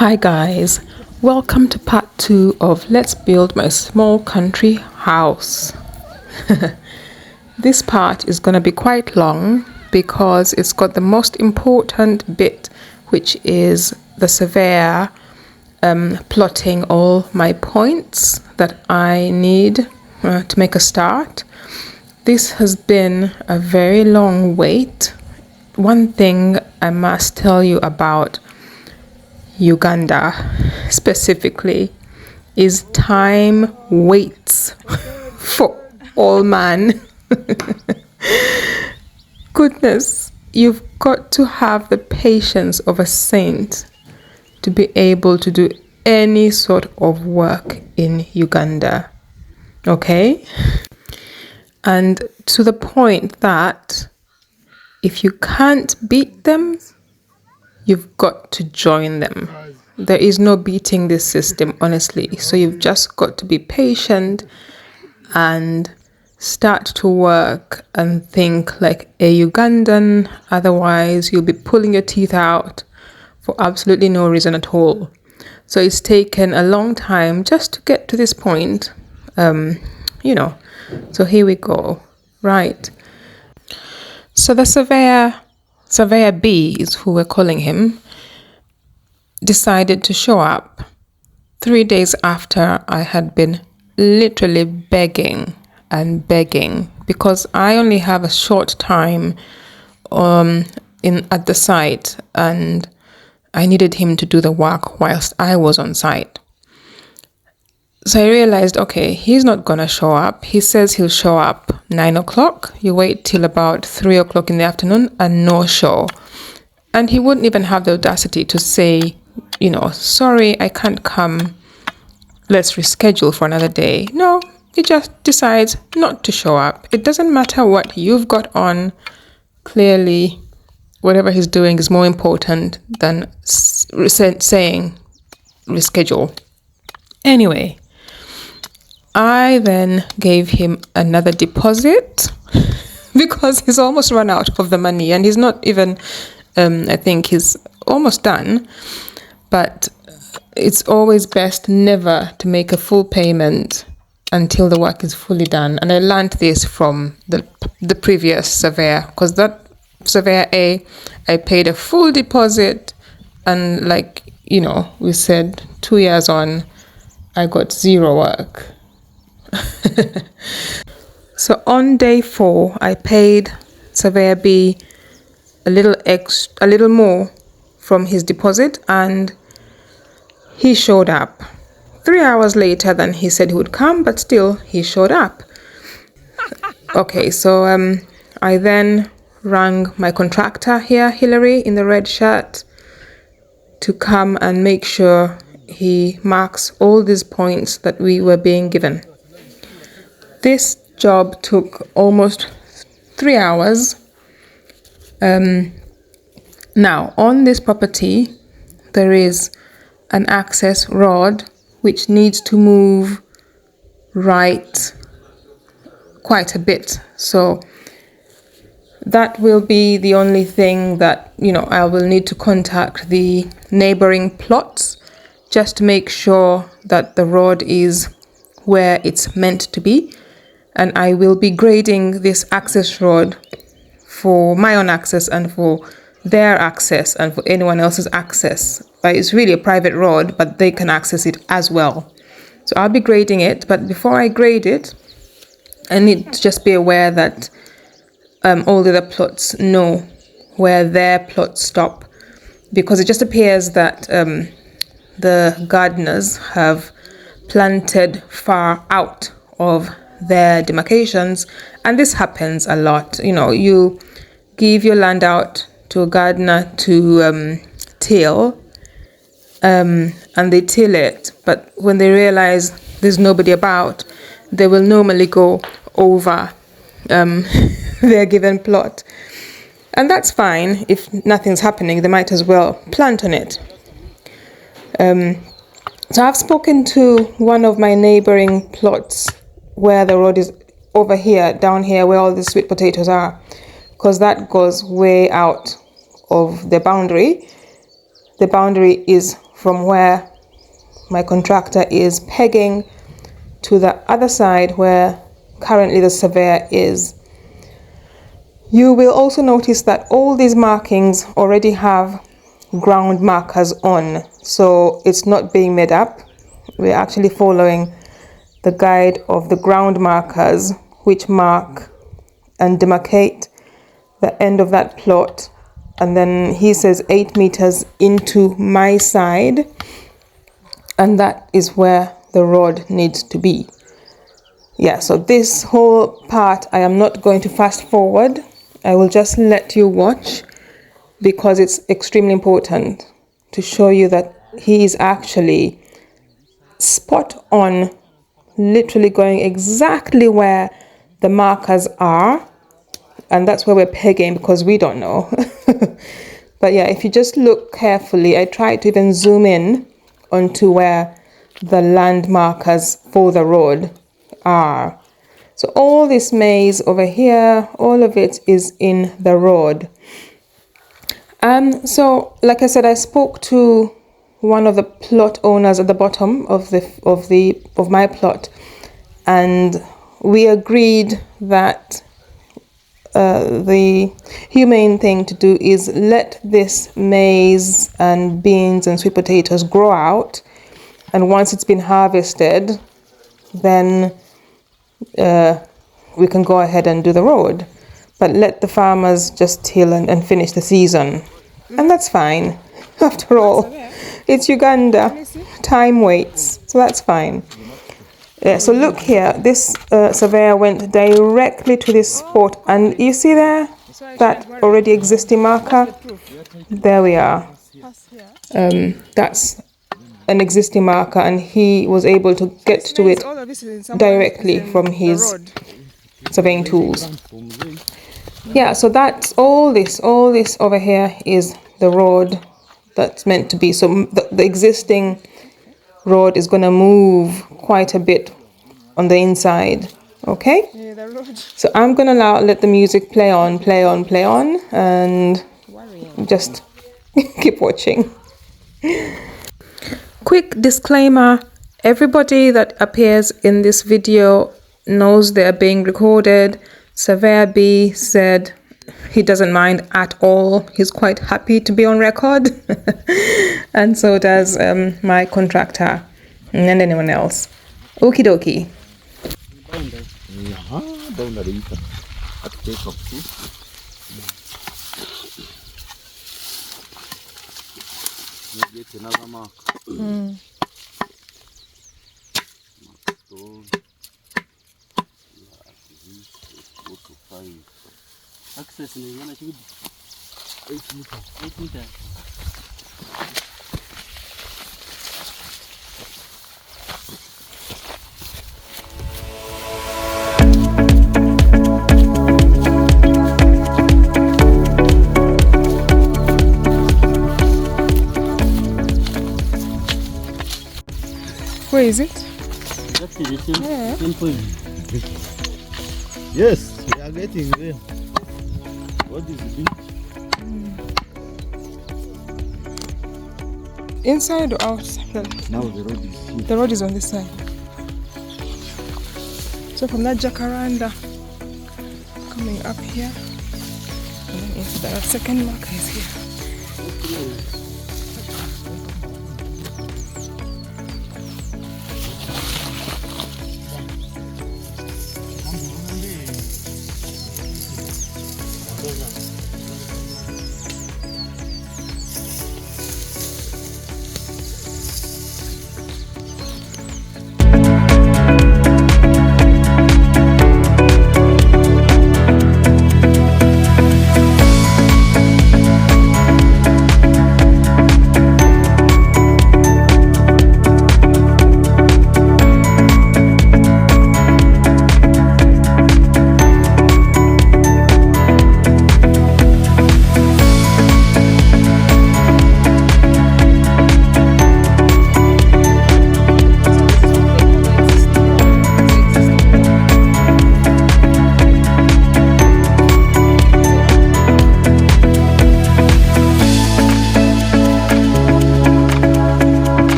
Hi guys, welcome to part 2 of Let's Build My Small Country House. This part is going to be quite long because it's got the most important bit, which is the surveyor plotting all my points that I need to make a start. This has been a very long wait. One thing I must tell you about Uganda specifically is time waits for all man. Goodness, you've got to have the patience of a saint to be able to do any sort of work in Uganda. Okay? And to the point that if you can't beat them, you've got to join them. There is no beating this system, honestly. So you've just got to be patient and start to work and think like a Ugandan. Otherwise, you'll be pulling your teeth out for absolutely no reason at all. So it's taken a long time just to get to this point. So here we go. Right. So the Surveyor B is who we're calling him, decided to show up 3 days after I had been literally begging and begging, because I only have a short time at the site and I needed him to do the work whilst I was on site. So I realized, okay, he's not gonna show up. He says he'll show up 9 o'clock. You wait till about 3 o'clock in the afternoon and no show. And he wouldn't even have the audacity to say, sorry, I can't come. Let's reschedule for another day. No, he just decides not to show up. It doesn't matter what you've got on. Clearly, whatever he's doing is more important than saying reschedule. Anyway, I then gave him another deposit because he's almost run out of the money and he's not even, I think he's almost done. But it's always best never to make a full payment until the work is fully done. And I learned this from the previous surveyor, because that surveyor A, I paid a full deposit and we said 2 years on, I got zero work. So on day 4, I paid Surveyor B a little more from his deposit, and he showed up 3 hours later than he said he would come, but still he showed up. Okay, so I then rang my contractor here, Hillary, in the red shirt, to come and make sure he marks all these points that we were being given. This job took almost 3 hours. Now, on this property, there is an access rod which needs to move right quite a bit. So that will be the only thing that, I will need to contact the neighboring plots just to make sure that the rod is where it's meant to be. And I will be grading this access rod for my own access and for their access and for anyone else's access. It's really a private rod, but they can access it as well. So I'll be grading it, but before I grade it, I need to just be aware that all the other plots know where their plots stop, because it just appears that the gardeners have planted far out of their demarcations, and this happens a lot. You give your land out to a gardener to till, and they till it, but when they realize there's nobody about, they will normally go over their given plot, and that's fine. If nothing's happening, they might as well plant on it. So I've spoken to one of my neighboring plots where the road is over here, down here, where all the sweet potatoes are, because that goes way out of the boundary. The boundary is from where my contractor is pegging to the other side where currently the surveyor is. You will also notice that all these markings already have ground markers on, so it's not being made up. We're actually following the guide of the ground markers, which mark and demarcate the end of that plot. And then he says 8 meters into my side, and that is where the rod needs to be. Yeah, so this whole part I am not going to fast forward. I will just let you watch, because it's extremely important to show you that he is actually spot on, literally going exactly where the markers are, and that's where we're pegging because we don't know. But yeah, if you just look carefully, I tried to even zoom in onto where the land markers for the road are. So all this maze over here, all of it is in the road. So like I said, I spoke to one of the plot owners at the bottom of my plot, and we agreed that the humane thing to do is let this maize and beans and sweet potatoes grow out, and once it's been harvested, then we can go ahead and do the road. But let the farmers just till and finish the season. And that's fine. After all, it's Uganda. Time waits. So that's fine. Yeah, so look here. This surveyor went directly to this spot. And you see there? That already existing marker? There we are. That's an existing marker, and he was able to get to it directly from his surveying tools. Yeah, so that's all this over here is the road that's meant to be. So the existing road is going to move quite a bit on the inside. Okay? Yeah, the road. So I'm going to let the music play on, and just keep watching. Quick disclaimer, everybody that appears in this video knows they're being recorded. Surveyor B said he doesn't mind at all. He's quite happy to be on record. And so does my contractor and anyone else. Okie dokie. Access ni yana shi 8 meters. 8 meters. Where is it? That's it. Yeah. 10 point. Yes, we are getting there. What is the beach? Inside or outside? Now the road is here. The road is on this side. So from that jacaranda coming up here, and then into the second marker is here.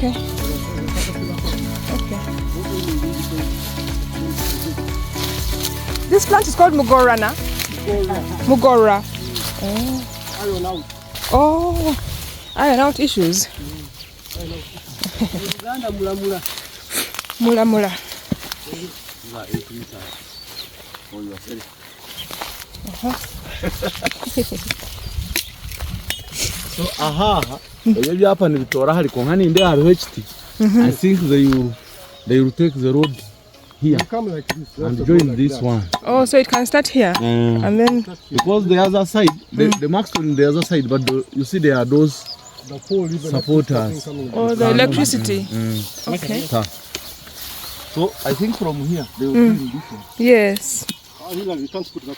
Okay. Okay. This plant is called Mugora, na? Mugora. Iron out. Oh, iron out issues. Uganda mulamula. Mulamula. So aha, ebyo byapa nibitora hari konka ninde hariho ekiti. I think they will take the road here Come like this. and join this one. Oh, so it can start here and then. Because the other side, the marks on the other side, but you see there are those The pole even supporters. Oh, the electricity. Okay. So I think from here they will bring this one. Yes. You can't put that.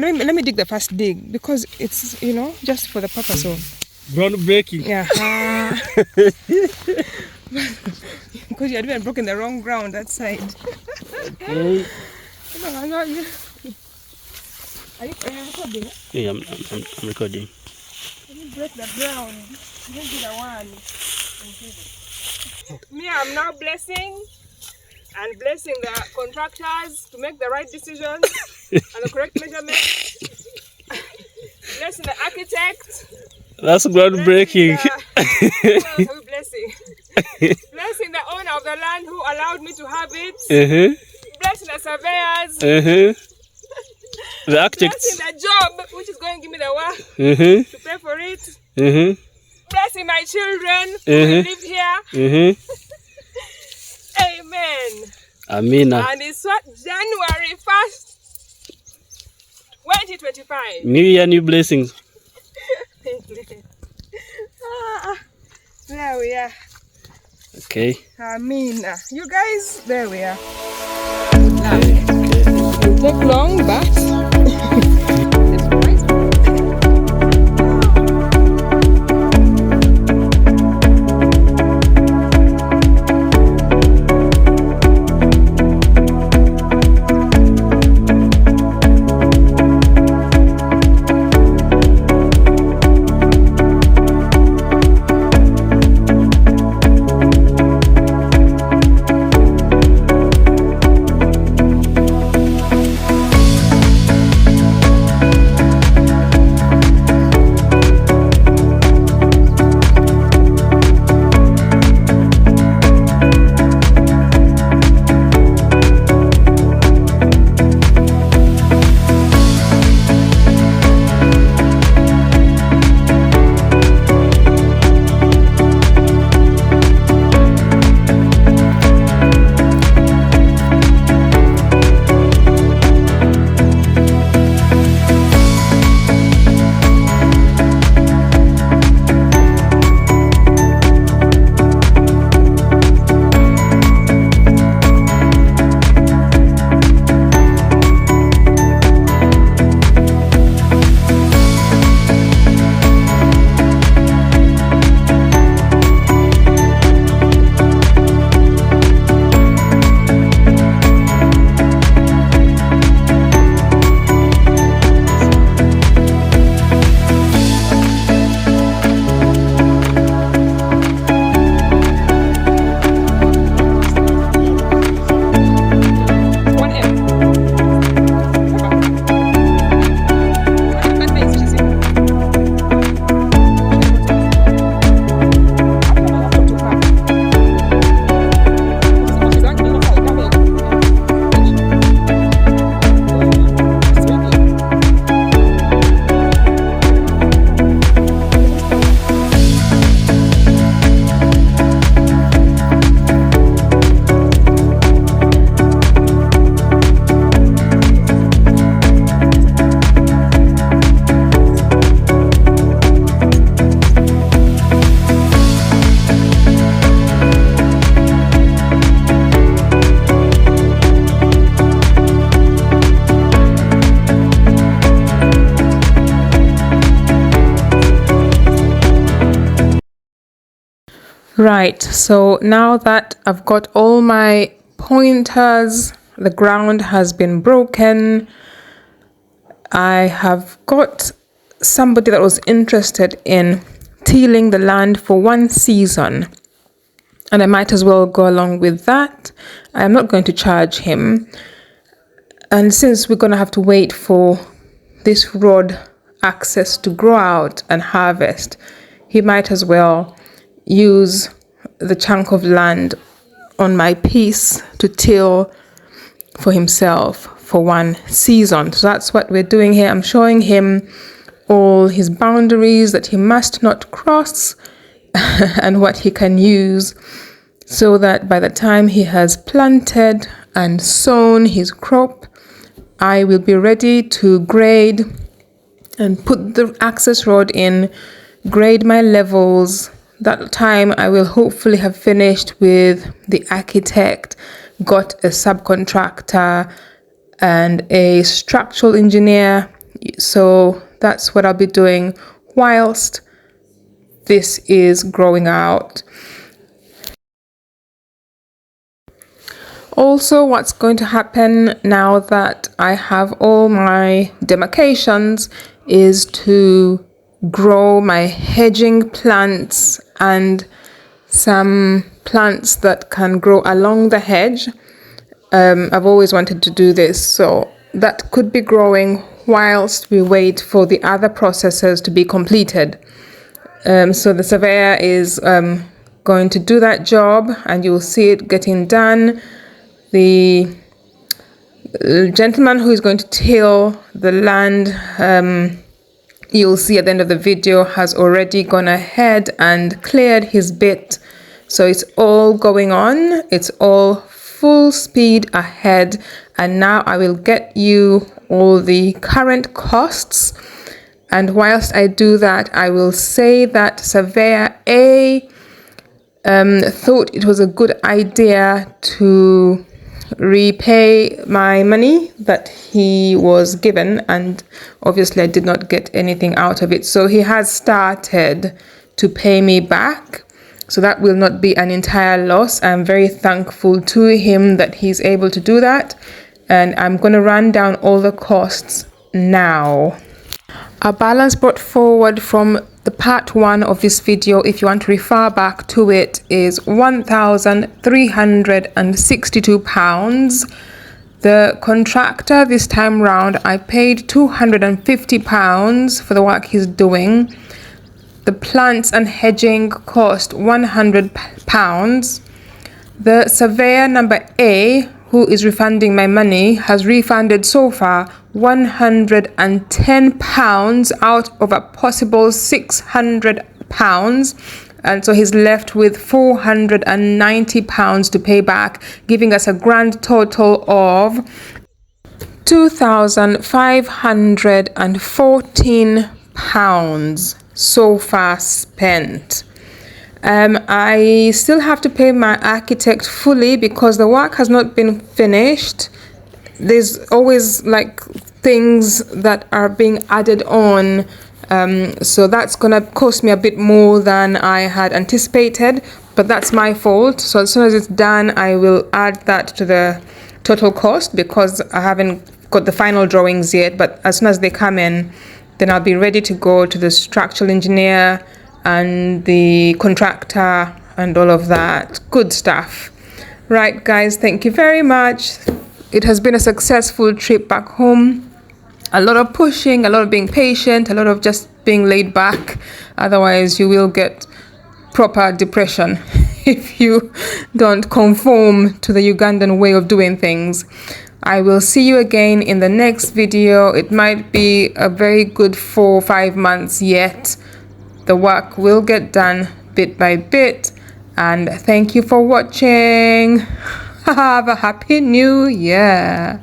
Let me dig the first dig because it's, you know, just for the purpose of Groundbreaking. yeah. Because you had even broken the wrong ground that side. Okay. Are you recording? Yeah, I'm recording. Let me break the ground. This is the one. Me, I'm now blessing the contractors to make the right decisions and the correct measurements. Blessing the architect. That's groundbreaking. Blessing the owner of the land who allowed me to have it. Blessing the surveyors. The architects. Blessing the job which is going to give me the work to pay for it. Blessing my children who live here. Amen. Amina. And it's what, January 1st, 2025. New year, new blessings. There we are. Okay. Amina. You guys, there we are. It'll take long, but Right, so now that I've got all my pointers, the ground has been broken. I have got somebody that was interested in tilling the land for 1 season, and I might as well go along with that. I'm not going to charge him, and since we're going to have to wait for this rod access to grow out and harvest, he might as well use the chunk of land on my piece to till for himself for 1 season. So that's what we're doing here. I'm showing him all his boundaries that he must not cross and what he can use, so that by the time he has planted and sown his crop, I will be ready to grade and put the access rod in, grade my levels. That time I will hopefully have finished with the architect, got a subcontractor and a structural engineer. So that's what I'll be doing whilst this is growing out. Also, what's going to happen now that I have all my demarcations is to grow my hedging plants and some plants that can grow along the hedge. I've always wanted to do this, so that could be growing whilst we wait for the other processes to be completed. So the surveyor is going to do that job, and you'll see it getting done. The gentleman who is going to till the land, you'll see at the end of the video, has already gone ahead and cleared his bit. So it's all going on. It's all full speed ahead. And now I will get you all the current costs. And whilst I do that, I will say that Surveyor A thought it was a good idea to repay my money that he was given, and obviously I did not get anything out of it. So he has started to pay me back. So that will not be an entire loss. I'm very thankful to him that he's able to do that. And I'm going to run down all the costs now. A balance brought forward from the part 1 of this video, if you want to refer back to it, is £1,362. The contractor this time round, I paid £250 for the work he's doing. The plants and hedging cost £100. The surveyor number A, who is refunding my money, has refunded so far £110 out of a possible £600, and so he's left with £490 to pay back, giving us a grand total of £2,514 so far spent. I still have to pay my architect fully because the work has not been finished. There's always like things that are being added on, so that's gonna cost me a bit more than I had anticipated, but that's my fault. So as soon as it's done, I will add that to the total cost because I haven't got the final drawings yet. But as soon as they come in, then I'll be ready to go to the structural engineer and the contractor and all of that good stuff. Right, guys, thank you very much. It has been a successful trip back home. A lot of pushing, a lot of being patient, a lot of just being laid back. Otherwise, you will get proper depression if you don't conform to the Ugandan way of doing things. I will see you again in the next video. It might be a very good 4 or 5 months yet. The work will get done bit by bit. And thank you for watching. Have a happy new year.